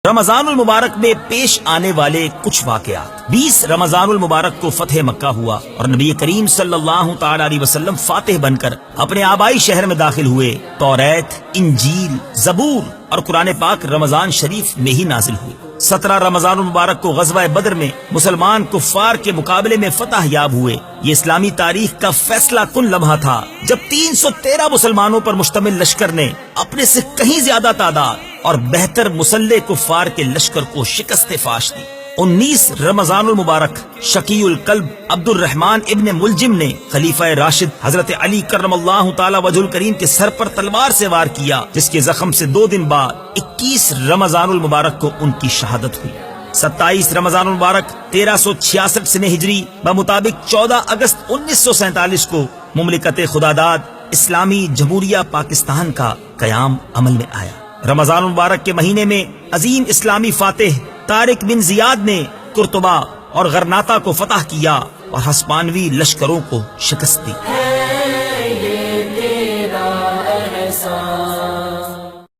رمضان المبارک میں پیش آنے والے کچھ واقعات۔ 20 رمضان المبارک کو فتح مکہ ہوا اور نبی کریم صلی اللہ تعالی علیہ وسلم فاتح بن کر اپنے آبائی شہر میں داخل ہوئے۔ توریت، انجیل، زبور اور قرآن پاک رمضان شریف میں ہی نازل ہوئے۔ 17 رمضان المبارک کو غزوہ بدر میں مسلمان کفار کے مقابلے میں فتح یاب ہوئے۔ یہ اسلامی تاریخ کا فیصلہ کن لمحہ تھا جب 313 مسلمانوں پر مشتمل لشکر نے اپنے سے کہیں زیادہ تعداد اور بہتر مسلح کفار کے لشکر کو شکست فاش دی۔ 19 رمضان المبارک شقی القلب عبد الرحمن ابن ملجم نے خلیفہ راشد حضرت علی کرم اللہ تعالی وجہ الکریم کے سر پر تلوار سے وار کیا، جس کے زخم سے 2 دن بعد 21 رمضان المبارک کو ان کی شہادت ہوئی۔ 27 رمضان المبارک 1366 سنہ ہجری بمطابق 14 اگست 1947 کو مملکت خداداد اسلامی جمہوریہ پاکستان کا قیام عمل میں آیا۔ رمضان المبارک کے مہینے میں عظیم اسلامی فاتح طارق بن زیاد نے قرطبہ اور غرناطہ کو فتح کیا اور ہسپانوی لشکروں کو شکست دی۔